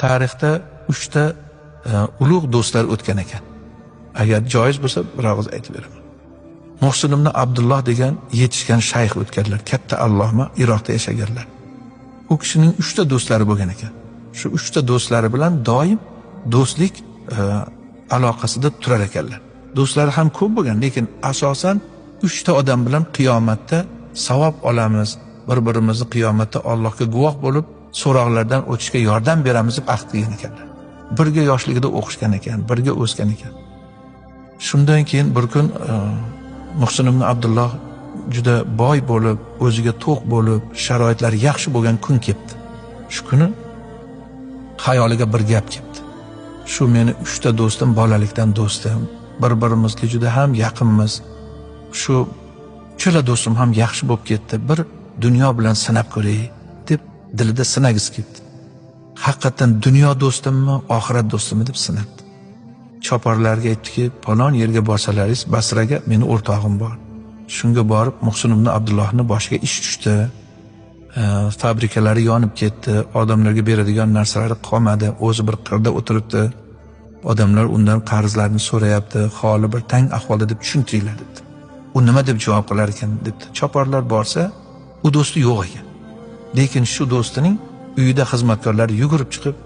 tarixda 3 ta ulug' do'stlar o'tgan ekan. Agar joiz bo'lsa bir og'iz aytib beraman. Muhsin ibn Abdulloh degan yetishgan shayx o'tganlar, katta alloma, Iroqda yashaganlar. U kishining 3 ta do'stlari bo'lgan ekan. Shu 3 ta do'stlari bilan doim do'stlik aloqasida turar ekanlar. Do'stlari ham ko'p bo'lgan, lekin asosan 3 ta odam bilan qiyomatda savob olamiz, bir-birimizni qiyomatda Allohga guvoh bo'lib, so'roqlardan o'tishga yordam beramiz deb ahd qilgan ekanlar. Birga yoshligida o'qishgan ekan, birga o'sgan ekan. Shundan keyin bir kun Muhsin ibn Abdulloh juda boy bo'lib, o'ziga to'q bo'lib, sharoitlari yaxshi bo'lgan kun keldi. Shu kuni xayoliga bir gap keldi. Shu meni 3 ta do'stim, bolalikdan do'stim, bir-birimizga juda ham yaqinmiz. Shu uchala do'stim ham yaxshi bo'lib ketdi. Bir dunyo bilan sinab ko'ray deb dilida sinagis keldi. Haqiqatan dunyo do'stimmi, oxirat do'stimmi deb sinadi. Choparlarga aytdiki, palon yerga borsalaringiz, Basraga meni o'rtog'im bor. Shunga borib Muhsin ibn Abdullohning boshiga ish tushdi. Fabrikalari yonib ketdi, odamlarga beradigan narsalari qolmadi, o'zi bir qirda o'tiribdi. Odamlar undan qarzlarini so'rayapti, holi bir tang ahvolda deb tushuntiringlar dedi. U nima deb javob qilar ekan debdi. Choparlar borsa, u do'sti yo'q ekan. Lekin shu do'stining uyida xizmatkorlar yugurib chiqib,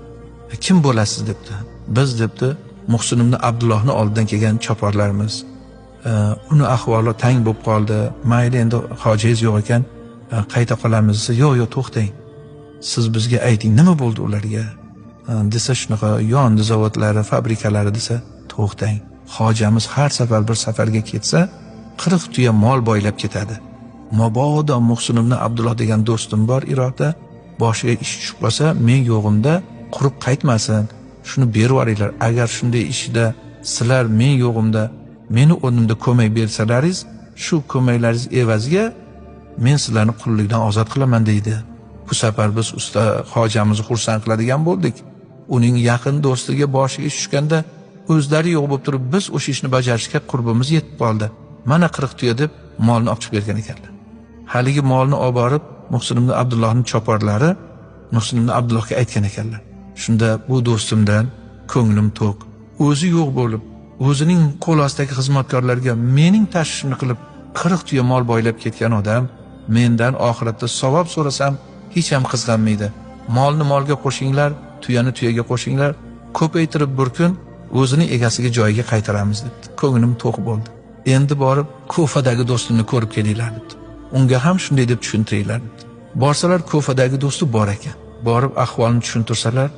"Kim bo'lasiz?" debdi. "Biz" debdi, Muhsin ibn Abdullohni oldidan kelgan choparlarimiz. Uni ahvoli tang bo'lib qoldi. Mayli, endi hojiz yo'q ekan, qayta qolamiz desa, "Yo'q, to'xtang. Siz bizga ayting, nima bo'ldi ularga?" desa, shunaqa yondi zavodlari, fabrikalari desa, "To'xtang. Hojamiz har safar bir safarga ketsa, 40 tuya mol boylab ketadi. Mabodo Muhsin ibn Abdulloh degan do'stim bor Iroqda, boshiga ish tushib qolsa, men yo'g'imda qurib qaytmasin. Shuni berib yuboringlar. Agar shunday ishida sizlar men yo'g'imda, meni o'rnimda ko'mak bersalaringiz, shu ko'maklaringiz evaziga men sizlarni qullikdan ozod qilaman" deydi. Bu safar biz usta hojamizni xursand qiladigan bo'ldik. Uning yaqin do'stiga boshiga ish tushganda o'zlari yo'q bo'lib turib, biz o'sha ishni bajarishga qurbimiz yetib qoldi. Mana 40 tuya deb molni olib chiqib bergan ekanlar. Haligi molni olib borib Muhsin ibn Abdullohning choparlari Muhsin ibn Abdullohga aytgan ekanlar. Shunda bu do'stimdan ko'nglim to'q. O'zi yo'q bo'lib, o'zining qo'l ostidagi xizmatkorlarga mening tashvishimni qilib 40 tuya mol boylab ketgan odam mendan oxiratda savob so'rasam hech ham qizg'anmaydi. Molni molga qo'shinglar, tuyani tuyaga qo'shinglar, ko'paytirib bir kun o'zining egasiga joyiga qaytaramiz debdi. Ko'nglim to'q bo'ldi. Endi borib Kufadagi do'stimni ko'rib kelinglar debdi. Unga ham shunday deb tushuntiringlar debdi. Borsalar Kufadagi do'sti bor ekan. Borib ahvolni tushuntirsalar,